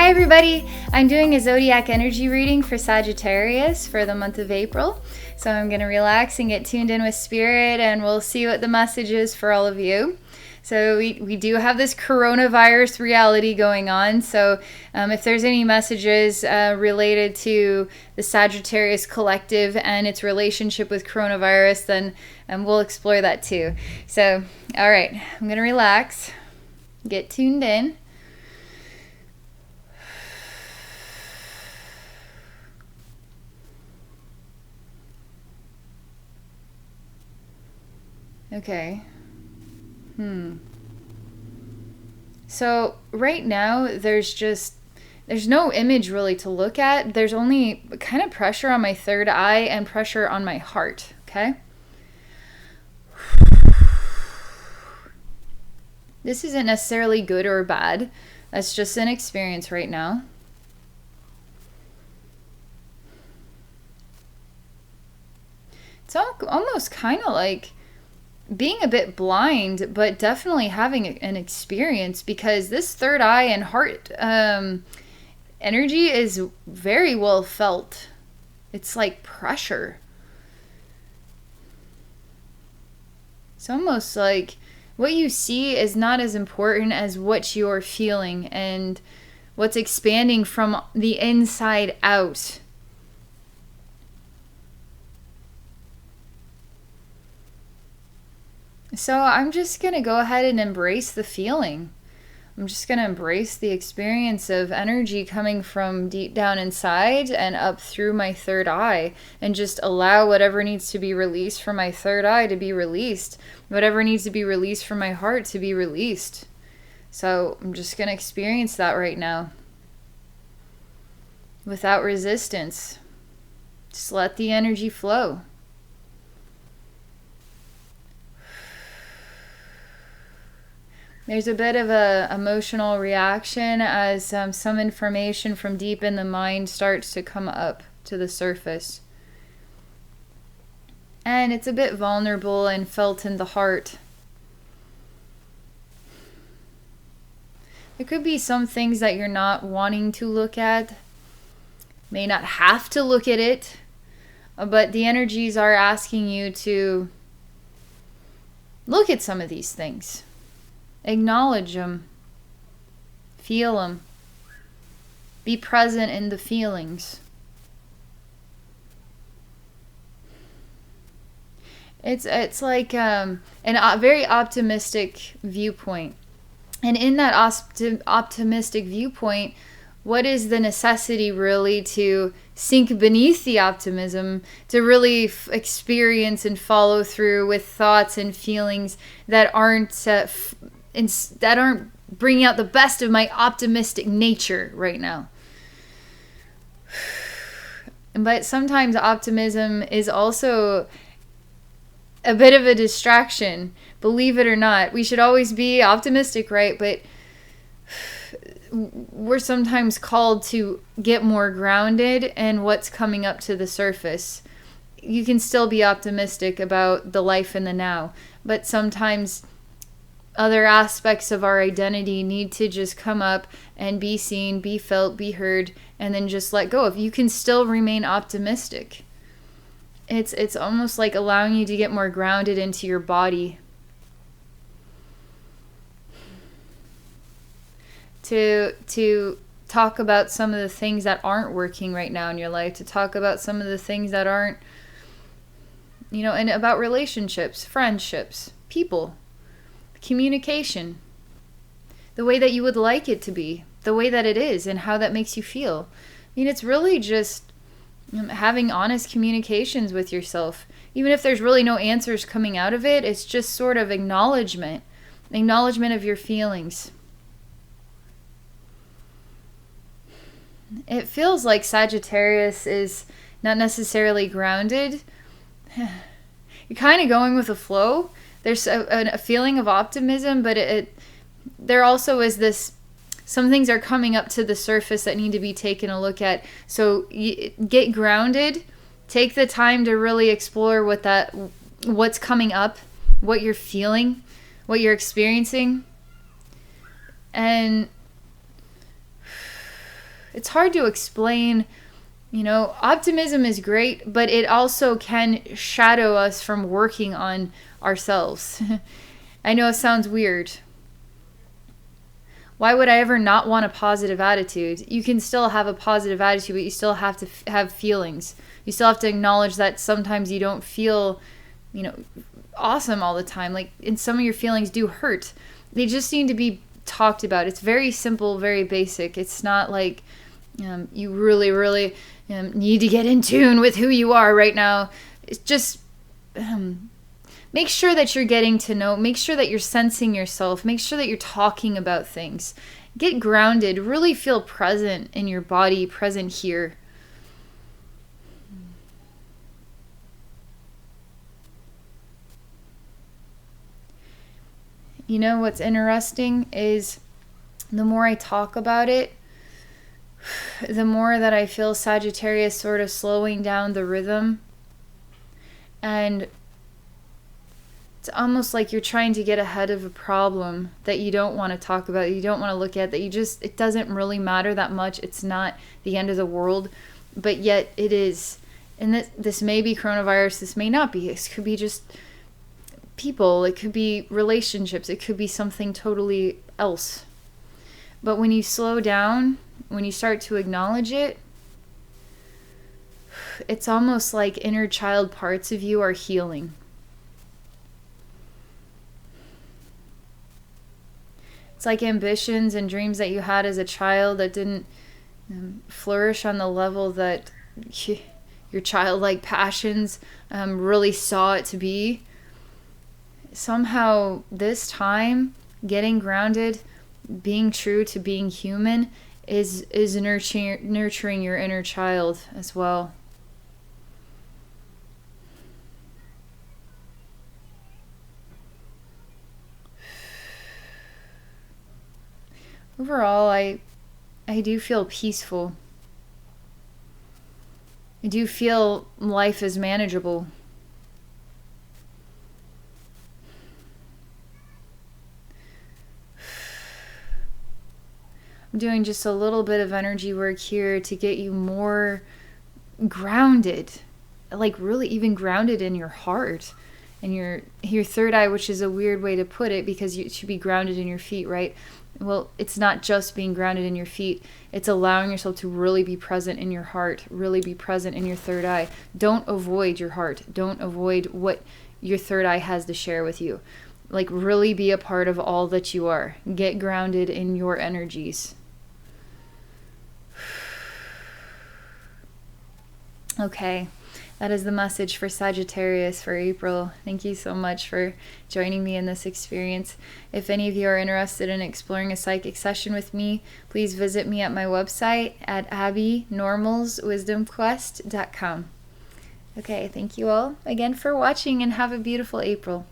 Hi everybody! I'm doing a Zodiac energy reading for Sagittarius for the month of April. So I'm going to relax and get tuned in with spirit, and we'll see what the message is for all of you. So we do have this coronavirus reality going on. So if there's any messages related to the Sagittarius collective and its relationship with coronavirus, then we'll explore that too. So, all right, I'm going to relax, get tuned in. Okay. So right now there's no image really to look at. There's only kind of pressure on my third eye and pressure on my heart, okay? This isn't necessarily good or bad. That's just an experience right now. It's almost kind of like being a bit blind, but definitely having an experience, because this third eye and heart energy is very well felt. It's like pressure. It's almost like what you see is not as important as what you're feeling and what's expanding from the inside out. So I'm just going to go ahead and embrace the feeling. I'm just going to embrace the experience of energy coming from deep down inside and up through my third eye, and just allow whatever needs to be released from my third eye to be released. Whatever needs to be released from my heart to be released. So I'm just going to experience that right now without resistance. Just let the energy flow. There's a bit of a emotional reaction as some information from deep in the mind starts to come up to the surface. And it's a bit vulnerable and felt in the heart. There could be some things that you're not wanting to look at. May not have to look at it, but the energies are asking you to look at some of these things. Acknowledge them. Feel them. Be present in the feelings. It's like a very optimistic viewpoint. And in that optimistic viewpoint, what is the necessity really to sink beneath the optimism, to really experience and follow through with thoughts and feelings that aren't bringing out the best of my optimistic nature right now? But sometimes optimism is also a bit of a distraction, believe it or not. We should always be optimistic, right? But we're sometimes called to get more grounded in what's coming up to the surface. You can still be optimistic about the life in the now, but sometimes other aspects of our identity need to just come up and be seen, be felt, be heard, and then just let go of. You can still remain optimistic. It's almost like allowing you to get more grounded into your body. To talk about some of the things that aren't working right now in your life, to talk about some of the things that aren't, and about relationships, friendships, people, communication, the way that you would like it to be, the way that it is, and how that makes you feel. It's really just having honest communications with yourself. Even if there's really no answers coming out of it, it's just sort of acknowledgement of your feelings. It feels like Sagittarius is not necessarily grounded. You're kind of going with the flow. There's a feeling of optimism, but there also is this, some things are coming up to the surface that need to be taken a look at. So get grounded. Take the time to really explore what's coming up, what you're feeling, what you're experiencing. And it's hard to explain. Optimism is great, but it also can shadow us from working on ourselves. I know it sounds weird. Why would I ever not want a positive attitude? You can still have a positive attitude, but you still have to have feelings. You still have to acknowledge that sometimes you don't feel, awesome all the time. And some of your feelings do hurt. They just need to be talked about. It's very simple, very basic. It's not like you really, really need to get in tune with who you are right now. It's just make sure that you're getting to know, make sure that you're sensing yourself, make sure that you're talking about things. Get grounded, really feel present in your body, present here. What's interesting is the more I talk about it, the more that I feel Sagittarius sort of slowing down the rhythm. And it's almost like you're trying to get ahead of a problem that you don't want to talk about, you don't want to look at, that it doesn't really matter that much. It's not the end of the world, but yet it is. And this may be coronavirus, this may not be. It could be just people, it could be relationships, it could be something totally else. But when you slow down, when you start to acknowledge it, it's almost like inner child parts of you are healing. It's like ambitions and dreams that you had as a child that didn't flourish on the level that your childlike passions really saw it to be. Somehow this time, getting grounded, being true to being human is nurturing your inner child as well. Overall, I do feel peaceful. I do feel life is manageable. I'm doing just a little bit of energy work here to get you more grounded, like really even grounded in your heart and your third eye, which is a weird way to put it because you should be grounded in your feet, right? Well, it's not just being grounded in your feet. It's allowing yourself to really be present in your heart, really be present in your third eye. Don't avoid your heart. Don't avoid what your third eye has to share with you. Like really be a part of all that you are. Get grounded in your energies. Okay, that is the message for Sagittarius for April. Thank you so much for joining me in this experience. If any of you are interested in exploring a psychic session with me, please visit me at my website at abbeynormalswisdomquest.com. Okay, thank you all again for watching and have a beautiful April.